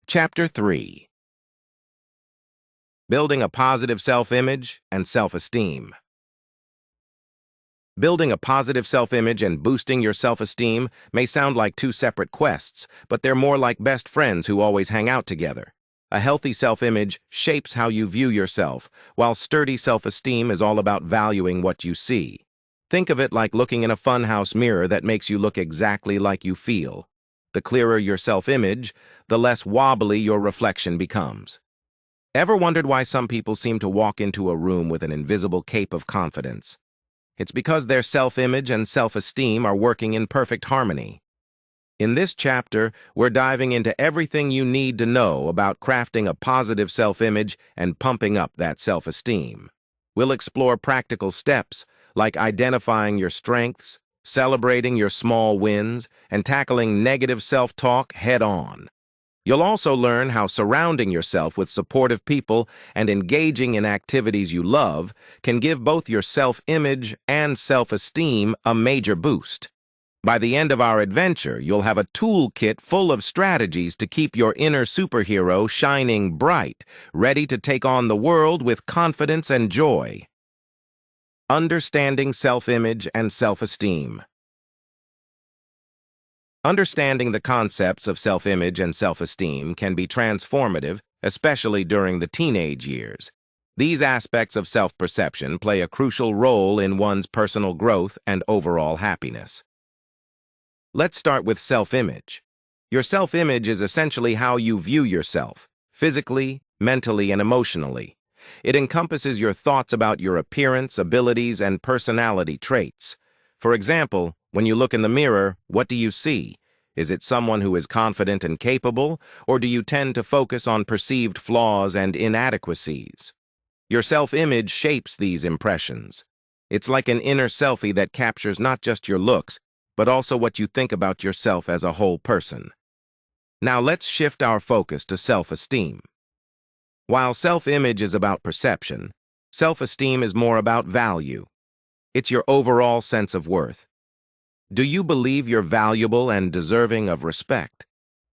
Chapter 3. Building a positive self-image and self-esteem. Building a positive self-image and boosting your self-esteem may sound like two separate quests, but they're more like best friends who always hang out together. A healthy self-image shapes how you view yourself, while sturdy self-esteem is all about valuing what you see. Think of it like looking in a funhouse mirror that makes you look exactly like you feel. The clearer your self-image, the less wobbly your reflection becomes. Ever wondered why some people seem to walk into a room with an invisible cape of confidence? It's because their self-image and self-esteem are working in perfect harmony. In this chapter, we're diving into everything you need to know about crafting a positive self-image and pumping up that self-esteem. We'll explore practical steps like identifying your strengths, celebrating your small wins, and tackling negative self-talk head-on. You'll also learn how surrounding yourself with supportive people and engaging in activities you love can give both your self-image and self-esteem a major boost. By the end of our adventure, you'll have a toolkit full of strategies to keep your inner superhero shining bright, ready to take on the world with confidence and joy. Understanding self-image and self-esteem. Understanding the concepts of self-image and self-esteem can be transformative, especially during the teenage years. These aspects of self-perception play a crucial role in one's personal growth and overall happiness. Let's start with self-image. Your self-image is essentially how you view yourself, physically, mentally, and emotionally. It encompasses your thoughts about your appearance, abilities, and personality traits. For example, when you look in the mirror, what do you see? Is it someone who is confident and capable, or do you tend to focus on perceived flaws and inadequacies? Your self-image shapes these impressions. It's like an inner selfie that captures not just your looks, but also what you think about yourself as a whole person. Now let's shift our focus to self-esteem. While self-image is about perception, self-esteem is more about value. It's your overall sense of worth. Do you believe you're valuable and deserving of respect?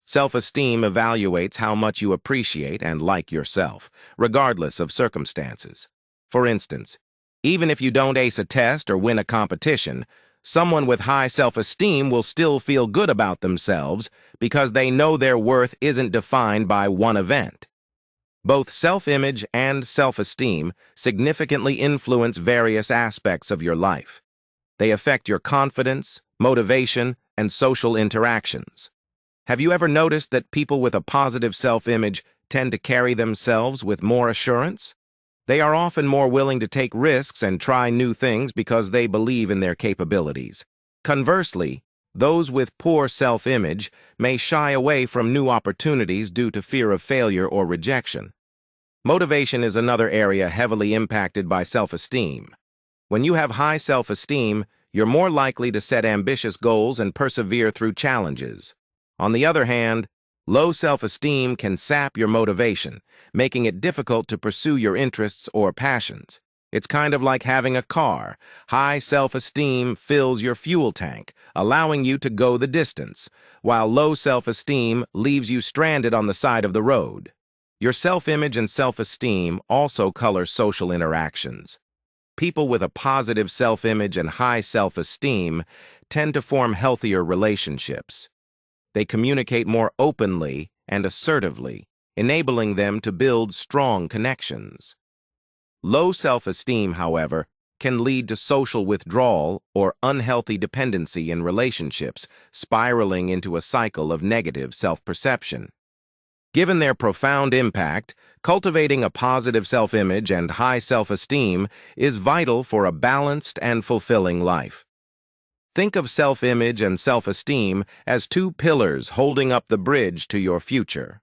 Self-esteem evaluates how much you appreciate and like yourself, regardless of circumstances. For instance, even if you don't ace a test or win a competition, someone with high self-esteem will still feel good about themselves because they know their worth isn't defined by one event. Both self-image and self-esteem significantly influence various aspects of your life. They affect your confidence, motivation, and social interactions. Have you ever noticed that people with a positive self-image tend to carry themselves with more assurance? They are often more willing to take risks and try new things because they believe in their capabilities. Conversely, those with poor self-image may shy away from new opportunities due to fear of failure or rejection. Motivation is another area heavily impacted by self-esteem. When you have high self-esteem, you're more likely to set ambitious goals and persevere through challenges. On the other hand, low self-esteem can sap your motivation, making it difficult to pursue your interests or passions. It's kind of like having a car. High self-esteem fills your fuel tank, allowing you to go the distance, while low self-esteem leaves you stranded on the side of the road. Your self-image and self-esteem also color social interactions. People with a positive self-image and high self-esteem tend to form healthier relationships. They communicate more openly and assertively, enabling them to build strong connections. Low self-esteem, however, can lead to social withdrawal or unhealthy dependency in relationships, spiraling into a cycle of negative self-perception. Given their profound impact, cultivating a positive self-image and high self-esteem is vital for a balanced and fulfilling life. Think of self-image and self-esteem as two pillars holding up the bridge to your future.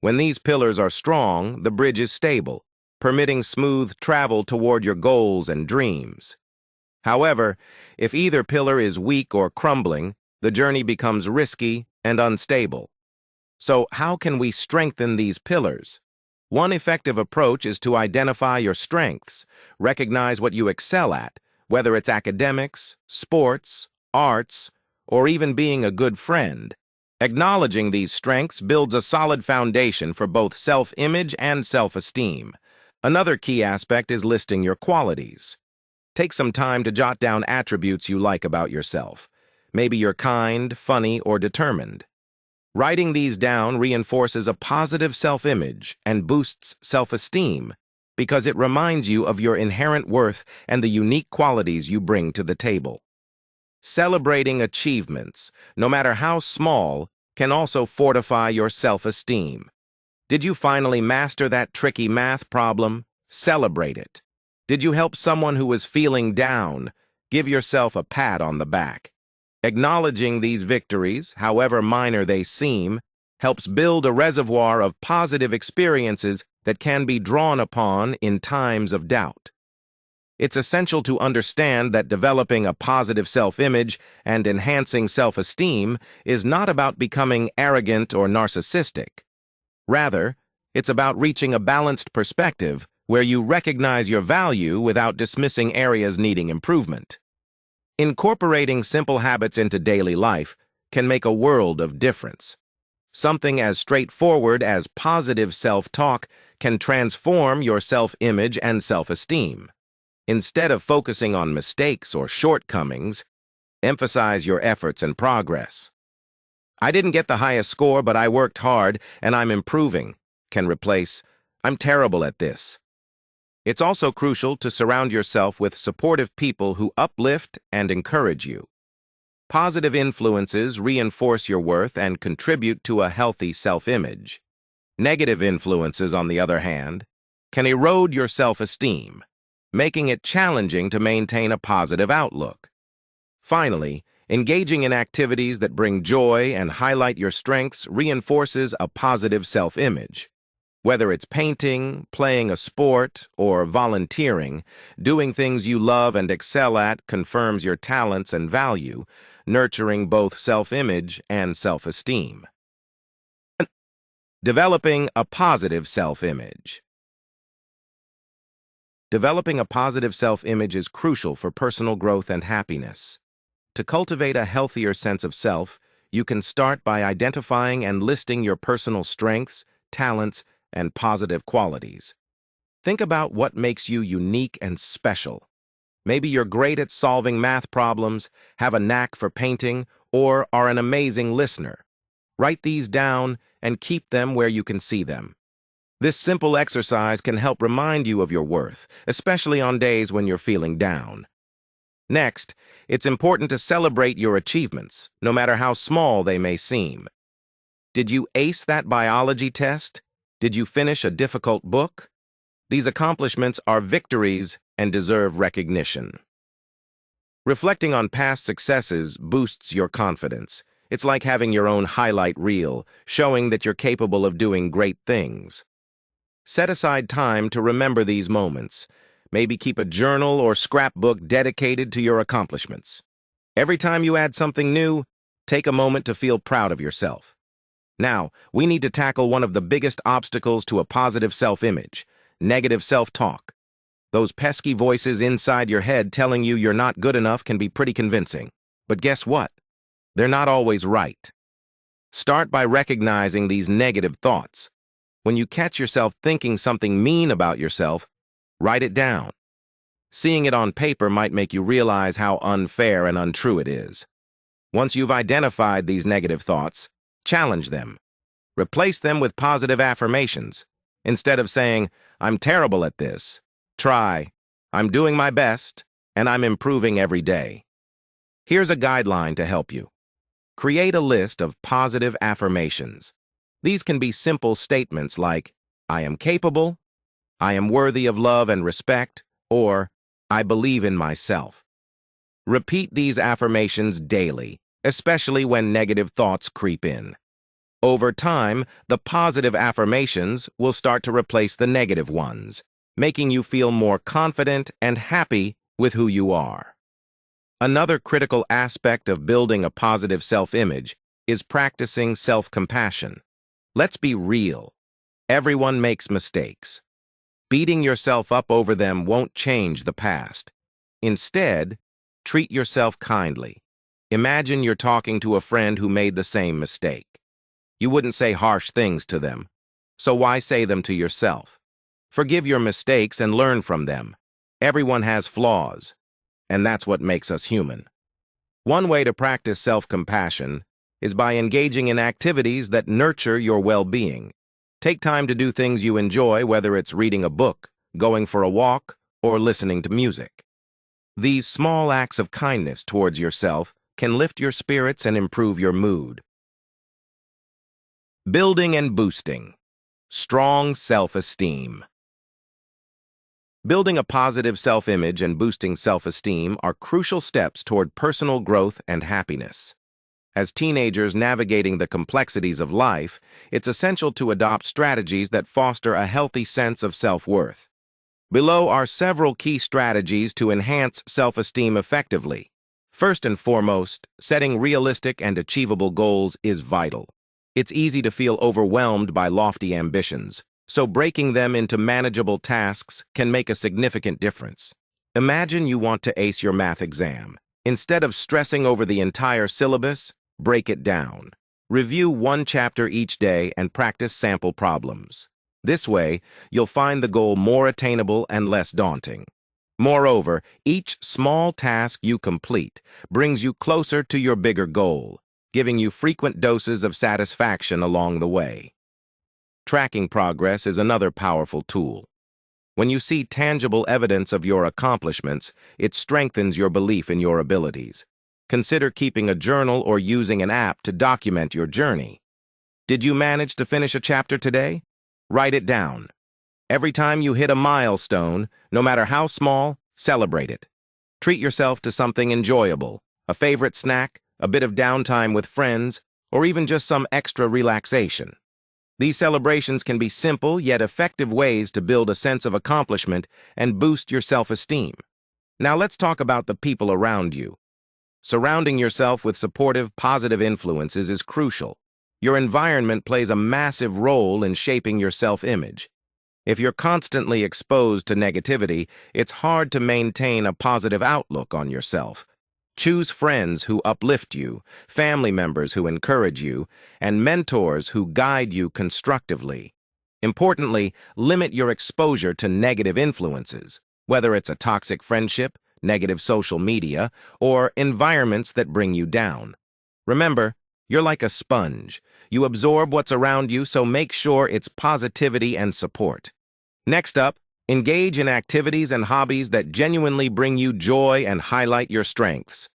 When these pillars are strong, the bridge is stable, permitting smooth travel toward your goals and dreams. However, if either pillar is weak or crumbling, the journey becomes risky and unstable. So how can we strengthen these pillars? One effective approach is to identify your strengths, recognize what you excel at, whether it's academics, sports, arts, or even being a good friend, Acknowledging these strengths builds a solid foundation for both self-image and self-esteem. Another key aspect is listing your qualities. Take some time to jot down attributes you like about yourself. Maybe you're kind, funny, or determined. Writing these down reinforces a positive self-image and boosts self-esteem because it reminds you of your inherent worth and the unique qualities you bring to the table. Celebrating achievements, no matter how small, can also fortify your self-esteem. Did you finally master that tricky math problem? Celebrate it. Did you help someone who was feeling down? Give yourself a pat on the back. Acknowledging these victories, however minor they seem, helps build a reservoir of positive experiences that can be drawn upon in times of doubt. It's essential to understand that developing a positive self-image and enhancing self-esteem is not about becoming arrogant or narcissistic. Rather, it's about reaching a balanced perspective where you recognize your value without dismissing areas needing improvement. Incorporating simple habits into daily life can make a world of difference. Something as straightforward as positive self-talk can transform your self-image and self-esteem. Instead of focusing on mistakes or shortcomings, emphasize your efforts and progress. "I didn't get the highest score, but I worked hard and I'm improving," can replace, "I'm terrible at this." It's also crucial to surround yourself with supportive people who uplift and encourage you. Positive influences reinforce your worth and contribute to a healthy self-image. Negative influences, on the other hand, can erode your self-esteem, making it challenging to maintain a positive outlook. Finally, engaging in activities that bring joy and highlight your strengths reinforces a positive self-image. Whether it's painting, playing a sport, or volunteering, doing things you love and excel at confirms your talents and value, nurturing both self-image and self-esteem. Developing a positive self-image. Developing a positive self-image is crucial for personal growth and happiness. To cultivate a healthier sense of self, you can start by identifying and listing your personal strengths, talents, and positive qualities. Think about what makes you unique and special. Maybe you're great at solving math problems, have a knack for painting, or are an amazing listener. Write these down and keep them where you can see them. This simple exercise can help remind you of your worth, especially on days when you're feeling down. Next, it's important to celebrate your achievements, no matter how small they may seem. Did you ace that biology test? Did you finish a difficult book? These accomplishments are victories and deserve recognition. Reflecting on past successes boosts your confidence. It's like having your own highlight reel, showing that you're capable of doing great things. Set aside time to remember these moments. Maybe keep a journal or scrapbook dedicated to your accomplishments. Every time you add something new, take a moment to feel proud of yourself. Now, we need to tackle one of the biggest obstacles to a positive self-image: negative self-talk. Those pesky voices inside your head telling you you're not good enough can be pretty convincing. But guess what? They're not always right. Start by recognizing these negative thoughts. When you catch yourself thinking something mean about yourself, write it down. Seeing it on paper might make you realize how unfair and untrue it is. Once you've identified these negative thoughts, challenge them. Replace them with positive affirmations. Instead of saying, "I'm terrible at this," try, "I'm doing my best, and I'm improving every day." Here's a guideline to help you. Create a list of positive affirmations. These can be simple statements like, "I am capable," "I am worthy of love and respect," or "I believe in myself." Repeat these affirmations daily, especially when negative thoughts creep in. Over time, the positive affirmations will start to replace the negative ones, making you feel more confident and happy with who you are. Another critical aspect of building a positive self-image is practicing self-compassion. Let's be real. Everyone makes mistakes. Beating yourself up over them won't change the past. Instead, treat yourself kindly. Imagine you're talking to a friend who made the same mistake. You wouldn't say harsh things to them. So why say them to yourself? Forgive your mistakes and learn from them. Everyone has flaws, and that's what makes us human. One way to practice self-compassion is by engaging in activities that nurture your well-being. Take time to do things you enjoy, whether it's reading a book, going for a walk, or listening to music. These small acts of kindness towards yourself can lift your spirits and improve your mood. Building and boosting strong self-esteem. Building a positive self-image and boosting self-esteem are crucial steps toward personal growth and happiness. As teenagers navigating the complexities of life, it's essential to adopt strategies that foster a healthy sense of self-worth. Below are several key strategies to enhance self-esteem effectively. First and foremost, setting realistic and achievable goals is vital. It's easy to feel overwhelmed by lofty ambitions, so breaking them into manageable tasks can make a significant difference. Imagine you want to ace your math exam. Instead of stressing over the entire syllabus, break it down. Review one chapter each day and practice sample problems. This way, you'll find the goal more attainable and less daunting. Moreover, each small task you complete brings you closer to your bigger goal, giving you frequent doses of satisfaction along the way. Tracking progress is another powerful tool. When you see tangible evidence of your accomplishments, it strengthens your belief in your abilities. Consider keeping a journal or using an app to document your journey. Did you manage to finish a chapter today? Write it down. Every time you hit a milestone, no matter how small, celebrate it. Treat yourself to something enjoyable, a favorite snack, a bit of downtime with friends, or even just some extra relaxation. These celebrations can be simple yet effective ways to build a sense of accomplishment and boost your self-esteem. Now let's talk about the people around you. Surrounding yourself with supportive, positive influences is crucial. Your environment plays a massive role in shaping your self-image. If you're constantly exposed to negativity, it's hard to maintain a positive outlook on yourself. Choose friends who uplift you, family members who encourage you, and mentors who guide you constructively. Importantly, limit your exposure to negative influences, whether it's a toxic friendship, negative social media, or environments that bring you down. Remember, you're like a sponge. You absorb what's around you, so make sure it's positivity and support. Next up, engage in activities and hobbies that genuinely bring you joy and highlight your strengths.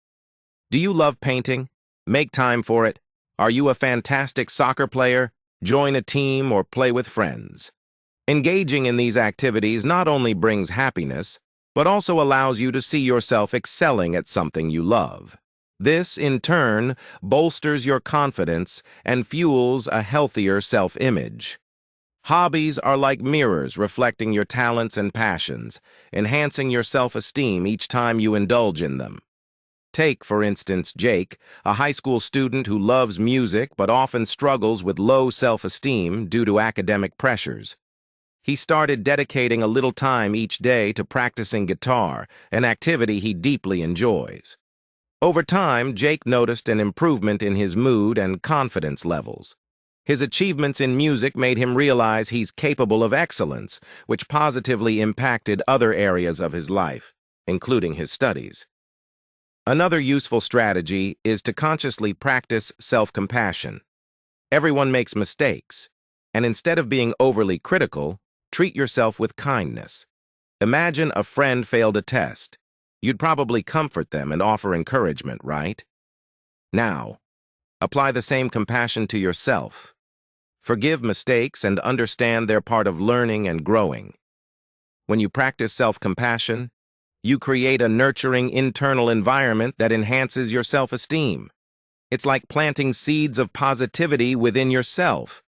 Do you love painting? Make time for it. Are you a fantastic soccer player? Join a team or play with friends. Engaging in these activities not only brings happiness, but also allows you to see yourself excelling at something you love. This, in turn, bolsters your confidence and fuels a healthier self-image. Hobbies are like mirrors reflecting your talents and passions, enhancing your self-esteem each time you indulge in them. Take, for instance, Jake, a high school student who loves music but often struggles with low self-esteem due to academic pressures. He started dedicating a little time each day to practicing guitar, an activity he deeply enjoys. Over time, Jake noticed an improvement in his mood and confidence levels. His achievements in music made him realize he's capable of excellence, which positively impacted other areas of his life, including his studies. Another useful strategy is to consciously practice self-compassion. Everyone makes mistakes, and instead of being overly critical, treat yourself with kindness. Imagine a friend failed a test. You'd probably comfort them and offer encouragement, right? Now, apply the same compassion to yourself. Forgive mistakes and understand they're part of learning and growing. When you practice self-compassion, you create a nurturing internal environment that enhances your self-esteem. It's like planting seeds of positivity within yourself,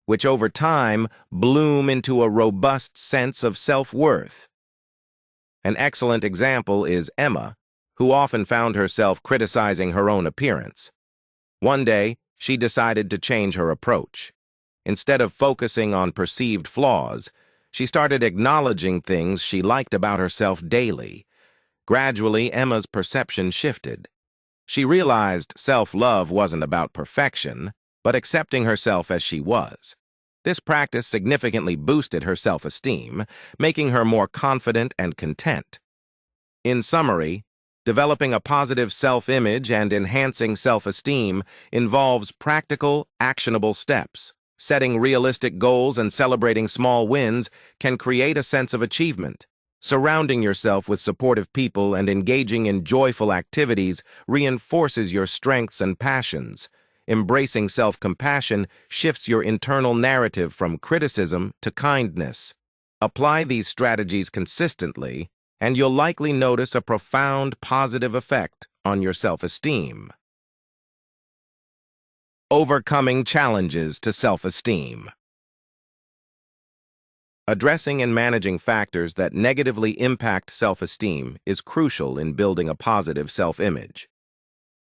which over time bloom into a robust sense of self-worth. An excellent example is Emma, who often found herself criticizing her own appearance. One day, she decided to change her approach. Instead of focusing on perceived flaws, she started acknowledging things she liked about herself daily. Gradually, Emma's perception shifted. She realized self-love wasn't about perfection, but accepting herself as she was. This practice significantly boosted her self-esteem, making her more confident and content. In summary, developing a positive self-image and enhancing self-esteem involves practical, actionable steps. Setting realistic goals and celebrating small wins can create a sense of achievement. Surrounding yourself with supportive people and engaging in joyful activities reinforces your strengths and passions. Embracing self-compassion shifts your internal narrative from criticism to kindness. Apply these strategies consistently, and you'll likely notice a profound positive effect on your self-esteem. Overcoming challenges to self-esteem. Addressing and managing factors that negatively impact self-esteem is crucial in building a positive self-image.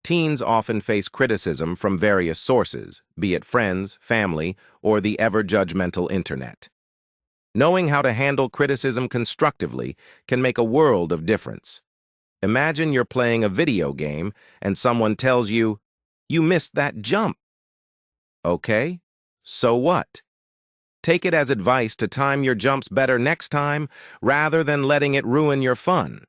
Teens often face criticism from various sources, be it friends, family, or the ever-judgmental internet. Knowing how to handle criticism constructively can make a world of difference. Imagine you're playing a video game and someone tells you, "You missed that jump." Okay, so what? Take it as advice to time your jumps better next time rather than letting it ruin your fun.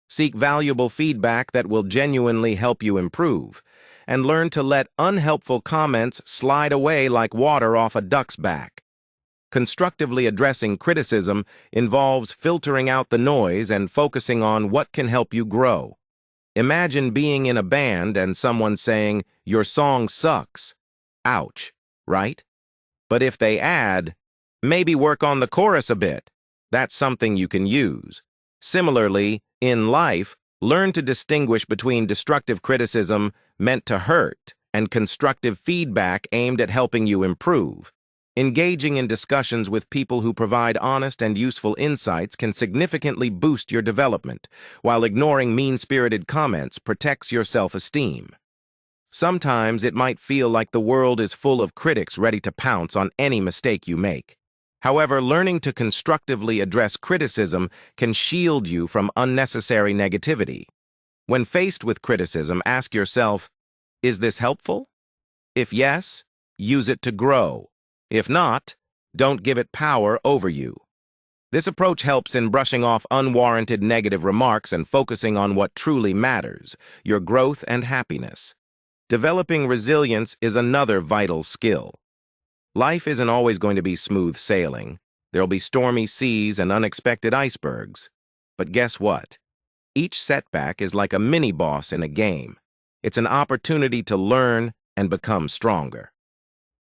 Seek valuable feedback that will genuinely help you improve, and learn to let unhelpful comments slide away like water off a duck's back. Constructively addressing criticism involves filtering out the noise and focusing on what can help you grow. Imagine being in a band and someone saying, "Your song sucks." Ouch, right? But if they add, "Maybe work on the chorus a bit," that's something you can use. Similarly, in life, learn to distinguish between destructive criticism meant to hurt and constructive feedback aimed at helping you improve. Engaging in discussions with people who provide honest and useful insights can significantly boost your development, while ignoring mean-spirited comments protects your self-esteem. Sometimes it might feel like the world is full of critics ready to pounce on any mistake you make. However, learning to constructively address criticism can shield you from unnecessary negativity. When faced with criticism, ask yourself, "Is this helpful?" If yes, use it to grow. If not, don't give it power over you. This approach helps in brushing off unwarranted negative remarks and focusing on what truly matters, your growth and happiness. Developing resilience is another vital skill. Life isn't always going to be smooth sailing. There'll be stormy seas and unexpected icebergs. But guess what? Each setback is like a mini-boss in a game. It's an opportunity to learn and become stronger.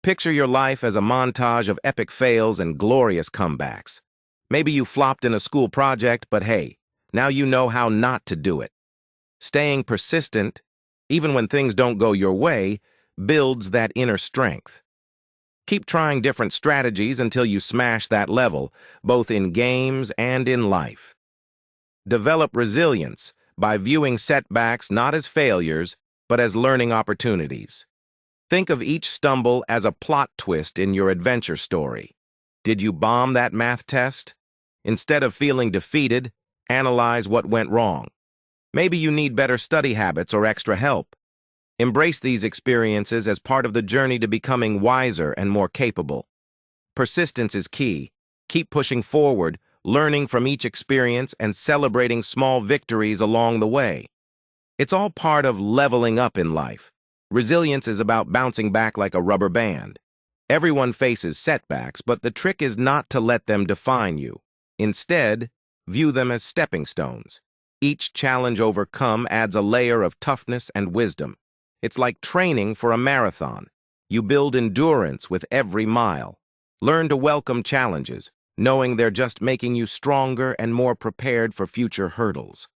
Picture your life as a montage of epic fails and glorious comebacks. Maybe you flopped in a school project, but hey, now you know how not to do it. Staying persistent, even when things don't go your way, builds that inner strength. Keep trying different strategies until you smash that level, both in games and in life. Develop resilience by viewing setbacks not as failures, but as learning opportunities. Think of each stumble as a plot twist in your adventure story. Did you bomb that math test? Instead of feeling defeated, analyze what went wrong. Maybe you need better study habits or extra help. Embrace these experiences as part of the journey to becoming wiser and more capable. Persistence is key. Keep pushing forward, learning from each experience and celebrating small victories along the way. It's all part of leveling up in life. Resilience is about bouncing back like a rubber band. Everyone faces setbacks, but the trick is not to let them define you. Instead, view them as stepping stones. Each challenge overcome adds a layer of toughness and wisdom. It's like training for a marathon. You build endurance with every mile. Learn to welcome challenges, knowing they're just making you stronger and more prepared for future hurdles.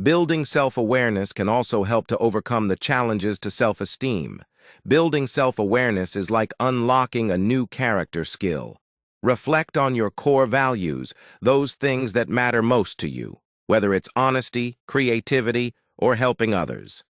Building self-awareness can also help to overcome the challenges to self-esteem. Building self-awareness is like unlocking a new character skill. Reflect on your core values, those things that matter most to you, whether it's honesty, creativity, or helping others.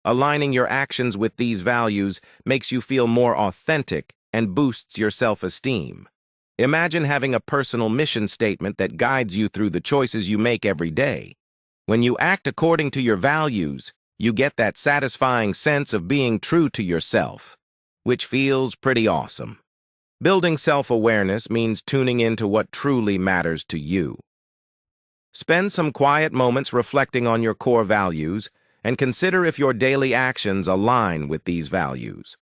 Aligning your actions with these values makes you feel more authentic and boosts your self-esteem. Imagine having a personal mission statement that guides you through the choices you make every day. When you act according to your values, you get that satisfying sense of being true to yourself. which feels pretty awesome. Building self-awareness means tuning into what truly matters to you. Spend some quiet moments reflecting on your core values and consider if your daily actions align with these values.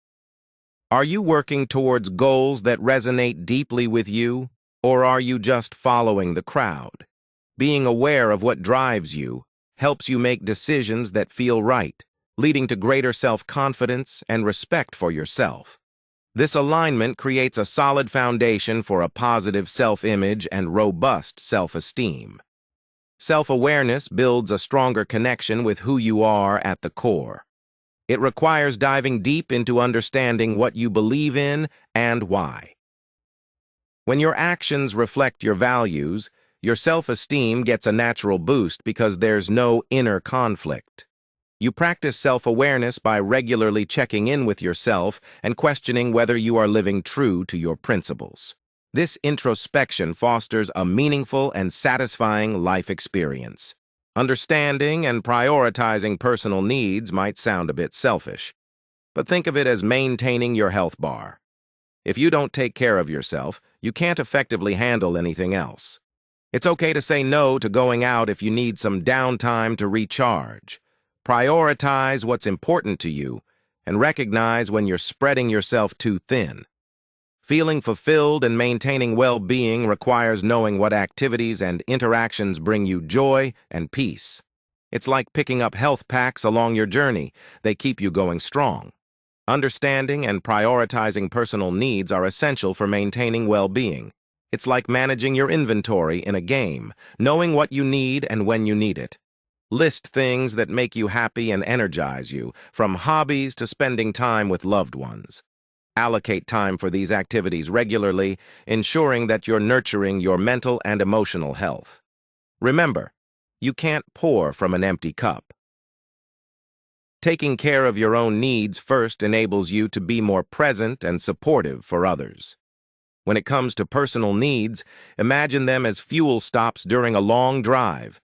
Are you working towards goals that resonate deeply with you, or are you just following the crowd? Being aware of what drives you helps you make decisions that feel right, leading to greater self-confidence and respect for yourself. This alignment creates a solid foundation for a positive self-image and robust self-esteem. Self-awareness builds a stronger connection with who you are at the core. It requires diving deep into understanding what you believe in and why. When your actions reflect your values, your self-esteem gets a natural boost because there's no inner conflict. You practice self-awareness by regularly checking in with yourself and questioning whether you are living true to your principles. This introspection fosters a meaningful and satisfying life experience. Understanding and prioritizing personal needs might sound a bit selfish, but think of it as maintaining your health bar. If you don't take care of yourself, you can't effectively handle anything else. It's okay to say no to going out if you need some downtime to recharge. Prioritize what's important to you and recognize when you're spreading yourself too thin. Feeling fulfilled and maintaining well-being requires knowing what activities and interactions bring you joy and peace. It's like picking up health packs along your journey. They keep you going strong. Understanding and prioritizing personal needs are essential for maintaining well-being. It's like managing your inventory in a game, knowing what you need and when you need it. List things that make you happy and energize you, from hobbies to spending time with loved ones. Allocate time for these activities regularly, ensuring that you're nurturing your mental and emotional health. Remember, you can't pour from an empty cup. Taking care of your own needs first enables you to be more present and supportive for others. When it comes to personal needs, imagine them as fuel stops during a long drive.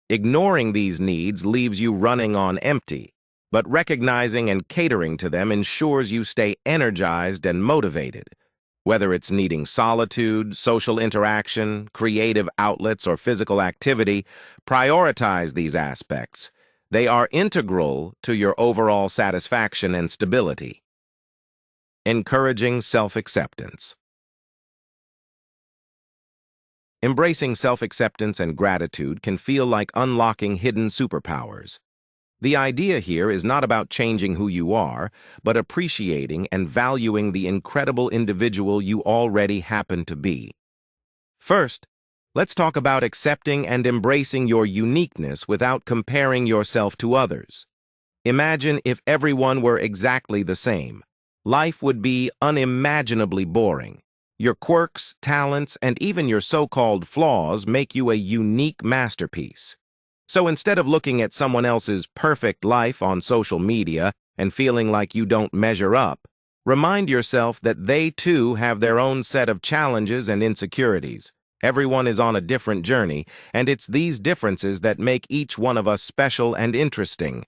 Ignoring these needs leaves you running on empty, but recognizing and catering to them ensures you stay energized and motivated. Whether it's needing solitude, social interaction, creative outlets, or physical activity, prioritize these aspects. They are integral to your overall satisfaction and stability. Encouraging self-acceptance. Embracing self-acceptance and gratitude can feel like unlocking hidden superpowers. The idea here is not about changing who you are, but appreciating and valuing the incredible individual you already happen to be. First, let's talk about accepting and embracing your uniqueness without comparing yourself to others. Imagine if everyone were exactly the same. Life would be unimaginably boring. Your quirks, talents, and even your so-called flaws make you a unique masterpiece. So instead of looking at someone else's perfect life on social media and feeling like you don't measure up, remind yourself that they too have their own set of challenges and insecurities. Everyone is on a different journey, and it's these differences that make each one of us special and interesting.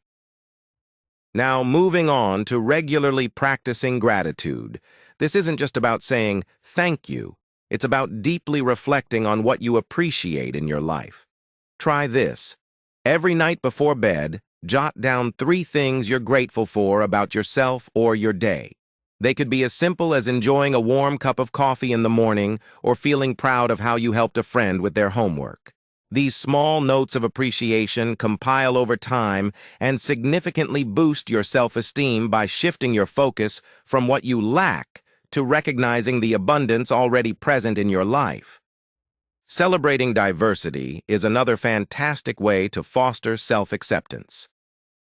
Now, moving on to regularly practicing gratitude. This isn't just about saying thank you. It's about deeply reflecting on what you appreciate in your life. Try this. Every night before bed, jot down 3 things you're grateful for about yourself or your day. They could be as simple as enjoying a warm cup of coffee in the morning or feeling proud of how you helped a friend with their homework. These small notes of appreciation compile over time and significantly boost your self-esteem by shifting your focus from what you lack to recognizing the abundance already present in your life. Celebrating diversity is another fantastic way to foster self-acceptance.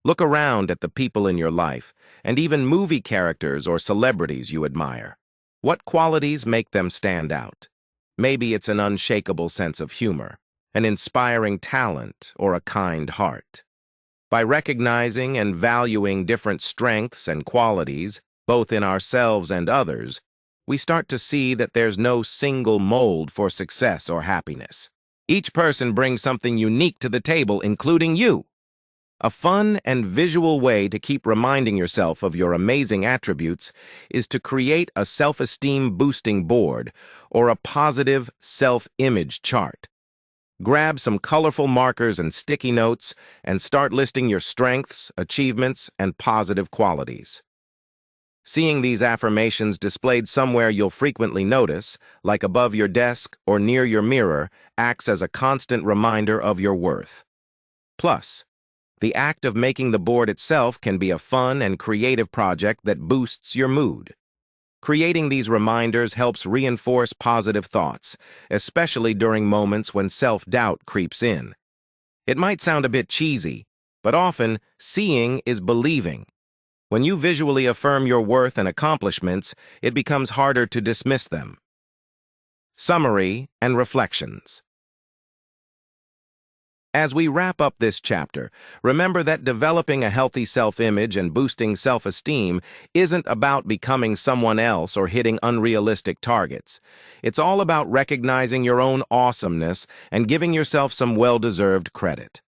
Look around at the people in your life, and even movie characters or celebrities you admire. What qualities make them stand out? Maybe it's an unshakable sense of humor, an inspiring talent, or a kind heart. By recognizing and valuing different strengths and qualities, both in ourselves and others, we start to see that there's no single mold for success or happiness. Each person brings something unique to the table, including you. A fun and visual way to keep reminding yourself of your amazing attributes is to create a self-esteem boosting board or a positive self-image chart. Grab some colorful markers and sticky notes and start listing your strengths, achievements, and positive qualities. Seeing these affirmations displayed somewhere you'll frequently notice, like above your desk or near your mirror, acts as a constant reminder of your worth. Plus, the act of making the board itself can be a fun and creative project that boosts your mood. Creating these reminders helps reinforce positive thoughts, especially during moments when self-doubt creeps in. It might sound a bit cheesy, but often, seeing is believing. When you visually affirm your worth and accomplishments, it becomes harder to dismiss them. Summary and reflections. As we wrap up this chapter, remember that developing a healthy self-image and boosting self-esteem isn't about becoming someone else or hitting unrealistic targets. It's all about recognizing your own awesomeness and giving yourself some well-deserved credit.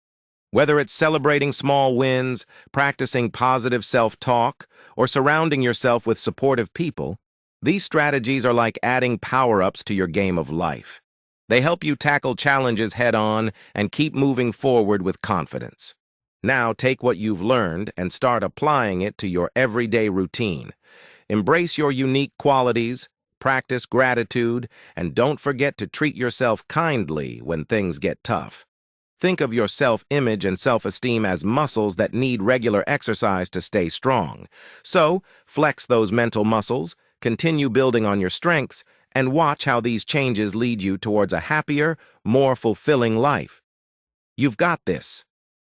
Whether it's celebrating small wins, practicing positive self-talk, or surrounding yourself with supportive people, these strategies are like adding power-ups to your game of life. They help you tackle challenges head-on and keep moving forward with confidence. Now take what you've learned and start applying it to your everyday routine. Embrace your unique qualities, practice gratitude, and don't forget to treat yourself kindly when things get tough. Think of your self-image and self-esteem as muscles that need regular exercise to stay strong. So, flex those mental muscles, continue building on your strengths, and watch how these changes lead you towards a happier, more fulfilling life. You've got this.